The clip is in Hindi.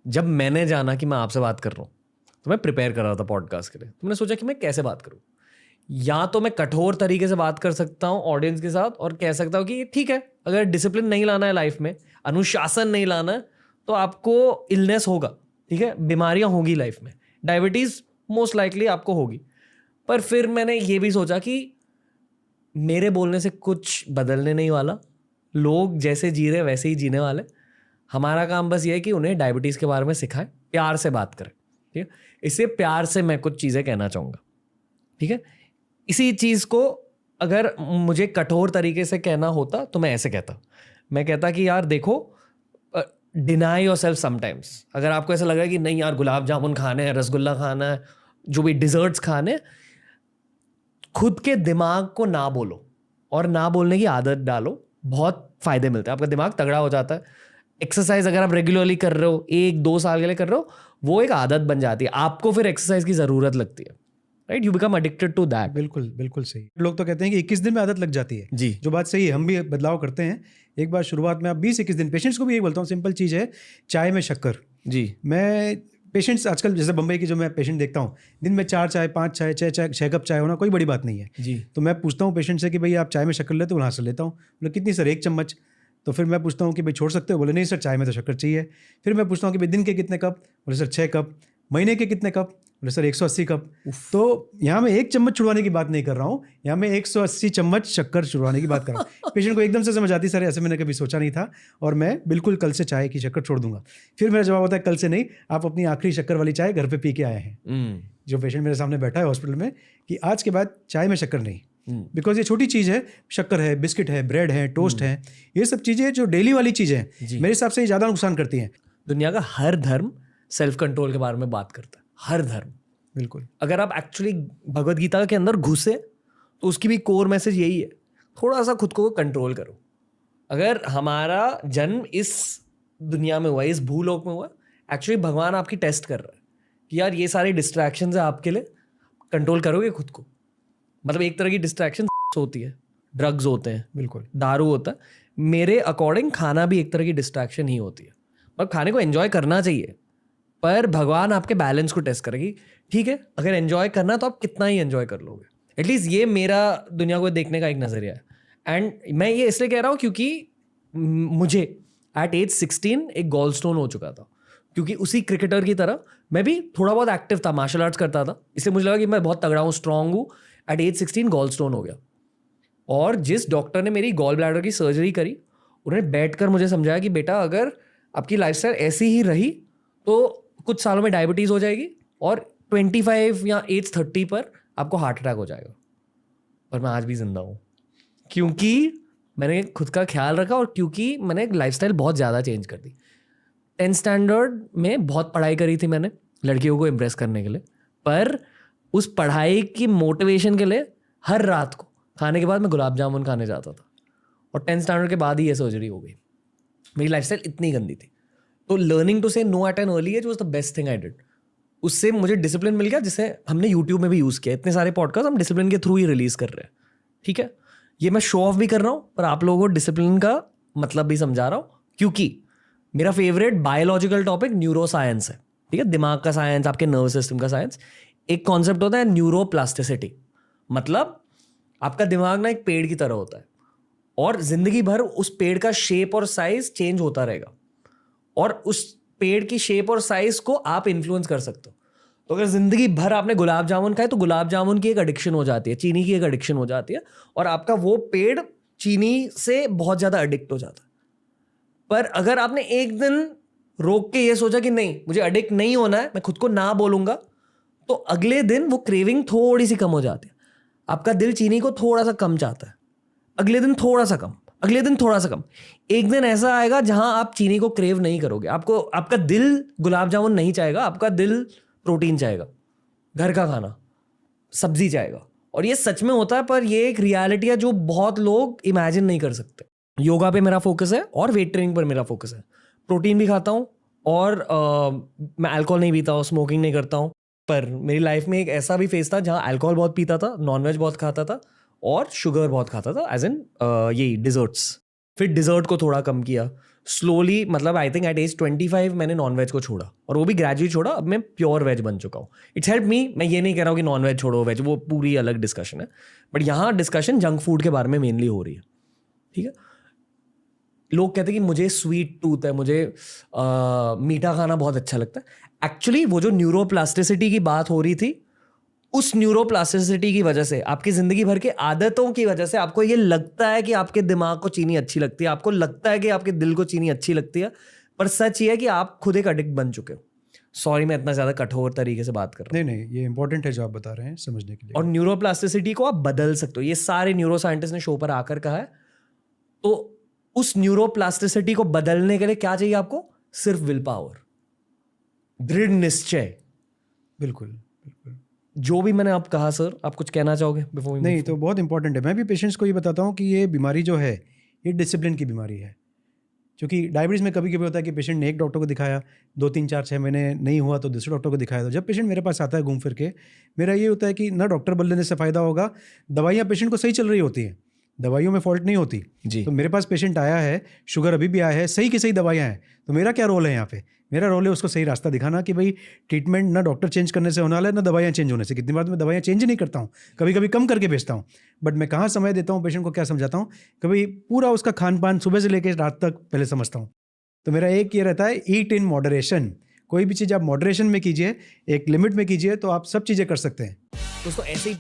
जब मैंने जाना कि मैं आपसे बात कर रहा हूँ तो मैं प्रिपेयर कर रहा था पॉडकास्ट के लिए, तो मैंने सोचा कि मैं कैसे बात करूँ। या तो मैं कठोर तरीके से बात कर सकता हूँ ऑडियंस के साथ और कह सकता हूँ कि ठीक है, अगर डिसिप्लिन नहीं लाना है लाइफ में, अनुशासन नहीं लाना है, तो आपको इलनेस होगा, ठीक है, बीमारियां होगी लाइफ में, डायबिटीज मोस्ट लाइकली आपको होगी। पर फिर मैंने ये भी सोचा कि मेरे बोलने से कुछ बदलने नहीं वाला, लोग जैसे जी रहे वैसे ही जीने वाले। हमारा काम बस ये है कि उन्हें डायबिटीज़ के बारे में सिखाएं, प्यार से बात करें, ठीक है। इससे प्यार से मैं कुछ चीज़ें कहना चाहूँगा, ठीक है। इसी चीज़ को अगर मुझे कठोर तरीके से कहना होता तो मैं ऐसे कहता, मैं कहता कि यार देखो, डिनाई योर सेल्फ समटाइम्स। अगर आपको ऐसा लग रहा है कि नहीं यार गुलाब जामुन खाने हैं, रसगुल्ला खाना है, जो भी डिजर्ट्स खाने, खुद के दिमाग को ना बोलो और ना बोलने की आदत डालो, बहुत फायदे मिलते हैं, आपका दिमाग तगड़ा हो जाता है। एक्सरसाइज अगर आप रेगुलरली कर रहे हो, 1-2 साल के लिए कर रहे हो, वो एक आदत बन जाती है, आपको फिर एक्सरसाइज की जरूरत लगती है, right, you become addicted to that. बिल्कुल बिल्कुल सही। लोग तो कहते हैं कि 21 दिन में आदत लग जाती है जी, जो बात सही है, हम भी बदलाव करते हैं। एक बार शुरुआत में आप 20-21 दिन, पेशेंट्स को भी यही बोलता हूँ, सिंपल चीज़ है, चाय में शक्कर। जी, मैं पेशेंट्स आजकल जैसे बम्बई की जो मैं पेशेंट देखता हूँ, दिन में 4 चाय 5 चाय 6 कप चाय होना कोई बड़ी बात नहीं है जी, तो मैं पूछता हूँ पेशेंट से कि भाई आप चाय में शक्कर लेते हो? हाँ सर लेता हूँ। बोले कितनी सर? 1 चम्मच। तो फिर मैं पूछता हूँ कि भाई छोड़ सकते हो? बोले नहीं सर, चाय में तो शक्कर चाहिए। फिर मैं पूछता हूँ कि भाई दिन के कितने कप? बोले सर 6 कप। महीने के कितने कप? बोले सर 180 कप। तो यहाँ मैं 1 चम्मच छुड़वाने की बात नहीं कर रहा हूँ, यहाँ मैं 180 चम्मच शक्कर छुड़वाने की बात कर रहा हूँ। पेशेंट को एकदम से समझ आती, सर ऐसे मैंने कभी सोचा नहीं था और मैं बिल्कुल कल से चाय की शक्कर छोड़ दूंगा। फिर मेरा जवाब होता है कल से नहीं, आप अपनी आखिरी शक्कर वाली चाय घर पे पी के आए हैं। जो पेशेंट मेरे सामने बैठा है हॉस्पिटल में, कि आज के बाद चाय में शक्कर नहीं, बिकॉज ये छोटी चीज़ है, शक्कर है, बिस्किट है, ब्रेड है, टोस्ट है, ये सब चीज़ें जो डेली वाली चीज़ें हैं मेरे हिसाब से ये ज़्यादा नुकसान करती हैं। दुनिया का हर धर्म सेल्फ कंट्रोल के बारे में बात करता है, हर धर्म। बिल्कुल। अगर आप एक्चुअली भगवत गीता के अंदर घुसे तो उसकी भी कोर मैसेज यही है, थोड़ा सा खुद को कंट्रोल करो। अगर हमारा जन्म इस दुनिया में हुआ, इस भूलोक में हुआ, एक्चुअली भगवान आपकी टेस्ट कर रहा है कि यार ये सारे डिस्ट्रैक्शन है आपके लिए, कंट्रोल करोगे खुद को। मतलब एक तरह की डिस्ट्रैक्शन होती है, ड्रग्स होते हैं, बिल्कुल दारू होता है, मेरे अकॉर्डिंग खाना भी एक तरह की डिस्ट्रैक्शन ही होती है। पर खाने को एंजॉय करना चाहिए, पर भगवान आपके बैलेंस को टेस्ट करेगी, ठीक है। अगर एंजॉय करना तो आप कितना ही एंजॉय कर लोगे। एटलीस्ट ये मेरा दुनिया को देखने का एक नज़रिया है। एंड मैं ये इसलिए कह रहा हूँ क्योंकि मुझे एट एज 16 एक गॉल स्टोन हो चुका था, क्योंकि उसी क्रिकेटर की तरह मैं भी थोड़ा बहुत एक्टिव था, मार्शल आर्ट्स करता था, इसलिए मुझे लगा कि मैं बहुत तगड़ा हूँ, स्ट्रांग हूँ। एट एज 16 गॉल स्टोन हो गया, और जिस डॉक्टर ने मेरी गॉल ब्लैडर की सर्जरी करी, उन्होंने बैठकर मुझे समझाया कि बेटा अगर आपकी लाइफस्टाइल ऐसी ही रही तो कुछ सालों में डायबिटीज़ हो जाएगी और 25 या एज 30 पर आपको हार्ट अटैक हो जाएगा। पर मैं आज भी जिंदा हूँ क्योंकि मैंने खुद का ख्याल रखा और क्योंकि मैंने लाइफस्टाइल बहुत ज़्यादा चेंज कर दी। 10th स्टैंडर्ड में बहुत पढ़ाई करी थी मैंने लड़कियों को इम्प्रेस करने के लिए, पर उस पढ़ाई की मोटिवेशन के लिए हर रात को खाने के बाद मैं गुलाब जामुन खाने जाता था, और 10th स्टैंडर्ड के बाद ही ये सर्जरी हो गई। मेरी लाइफस्टाइल इतनी गंदी थी, तो learning to say no at an early age was the best thing I did. उससे मुझे डिसिप्लिन मिल गया, जिसे हमने यूट्यूब में भी यूज़ किया। इतने सारे पॉडकास्ट हम डिसिप्लिन के थ्रू ही रिलीज़ कर रहे हैं, ठीक है। ये मैं शो ऑफ भी कर रहा हूँ, पर आप लोगों को डिसिप्लिन का मतलब भी समझा रहा हूँ, क्योंकि मेरा favourite biological topic neuro science है, ठीक है, दिमाग का साइंस, आपके नर्वस सिस्टम का साइंस। एक कॉन्सेप्ट होता है न्यूरोप्लास्टिसिटी, मतलब आपका दिमाग ना एक पेड़ की तरह होता है और जिंदगी भर उस पेड़ का शेप और साइज चेंज होता रहेगा, और उस पेड़ की शेप और साइज को आप इन्फ्लुएंस कर सकते हो। तो अगर जिंदगी भर आपने गुलाब जामुन खाए तो गुलाब जामुन की एक एडिक्शन हो जाती है, चीनी की एक एडिक्शन हो जाती है, और आपका वो पेड़ चीनी से बहुत ज्यादा एडिक्ट हो जाता है। पर अगर आपने एक दिन रोक के ये सोचा कि नहीं मुझे एडिक्ट नहीं होना है, मैं खुद को ना बोलूंगा, तो अगले दिन वो क्रेविंग थोड़ी सी कम हो जाती है। आपका दिल चीनी को थोड़ा सा कम चाहता है, अगले दिन थोड़ा सा कम, अगले दिन थोड़ा सा कम। एक दिन ऐसा आएगा जहां आप चीनी को क्रेव नहीं करोगे, आपको आपका दिल गुलाब जामुन नहीं चाहेगा, आपका दिल प्रोटीन चाहेगा, घर का खाना, सब्जी चाहेगा। और ये सच में होता है, पर ये एक रियलिटी है जो बहुत लोग इमेजिन नहीं कर सकते। योगा पे मेरा फोकस है और वेट ट्रेनिंग पर मेरा फोकस है। प्रोटीन भी खाता हूँ और मैं अल्कोहल नहीं पीता हूँ, स्मोकिंग नहीं करता हूँ। पर मेरी लाइफ में एक ऐसा भी फेज था जहाँ अल्कोहल बहुत पीता था, नॉनवेज बहुत खाता था और शुगर बहुत खाता था, एज इन यही डिजर्ट्स। फिर डिजर्ट को थोड़ा कम किया, स्लोली, मतलब आई थिंक एट एज 25 मैंने नॉनवेज को छोड़ा, और वो भी ग्रेजुअली छोड़ा, अब मैं प्योर वेज बन चुका हूँ. It's help me. मैं ये नहीं कह रहा हूँ कि नॉन वेज छोड़ो वेज, वो पूरी अलग डिस्कशन है, बट यहाँ डिस्कशन जंक फूड के बारे में मेनली हो रही है. ठीक है. लोग कहते हैं कि मुझे स्वीट टूथ है, मुझे मीठा खाना बहुत अच्छा लगता है. एक्चुअली वो जो न्यूरोप्लास्टिसिटी की बात हो रही थी, उस न्यूरोप्लास्टिसिटी की वजह से, आपकी जिंदगी भर के आदतों की वजह से आपको ये लगता है कि आपके दिमाग को चीनी अच्छी लगती है, आपको लगता है कि आपके दिल को चीनी अच्छी लगती है, पर सच ये है कि आप खुद एक एडिक्ट बन चुके हो. सॉरी मैं इतना ज्यादा कठोर तरीके से बात कर रहा हूँ. नहीं, ये इंपॉर्टेंट है जो आप बता रहे हैं समझने के लिए. और न्यूरोप्लास्टिसिटी को आप बदल सकते हो, ये सारे न्यूरो साइंटिस्ट ने शो पर आकर कहा है. तो उस न्यूरोप्लास्टिसिटी को बदलने के लिए क्या चाहिए आपको? सिर्फ विल पावर, दृढ़ निश्चय. बिल्कुल बिल्कुल. जो भी मैंने आप कहा सर, आप कुछ कहना चाहोगे बिफोर? नहीं, तो बहुत इंपॉर्टेंट है. मैं भी पेशेंट्स को ये बताता हूँ कि ये बीमारी जो है ये डिसिप्लिन की बीमारी है. क्योंकि डायबिटीज़ में कभी कभी होता है कि पेशेंट ने एक डॉक्टर को दिखाया, 2 3 4 6 महीने नहीं हुआ तो दूसरे डॉक्टर को दिखाया. तो जब पेशेंट मेरे पास आता है घूम फिर के, मेरा ये होता है कि ना डॉक्टर बदलने से फ़ायदा होगा, दवाइयाँ पेशेंट को सही चल रही होती हैं, दवाइयों में फॉल्ट नहीं होती. जी. तो मेरे पास पेशेंट आया है, शुगर अभी भी आया है, सही की सही दवाइयाँ हैं, तो मेरा क्या रोल है यहाँ पे? मेरा रोल है उसको सही रास्ता दिखाना कि भाई ट्रीटमेंट ना डॉक्टर चेंज करने से होने वाला है, ना दवाइयाँ चेंज होने से. कितनी बार तो मैं दवाइयाँ चेंज नहीं करता हूँ, कभी कभी कम करके भेजता हूँ, बट मैं कहाँ समय देता हूँ पेशेंट को, क्या समझाता हूँ, कभी पूरा उसका खान पान सुबह से लेकर रात तक पहले समझता हूँ. तो मेरा एक ये रहता है, ईट इन मॉडरेशन. कोई भी चीज़ आप मॉडरेशन में कीजिए, एक लिमिट में कीजिए, तो आप सब चीज़ें कर सकते हैं. दोस्तों ऐसे ही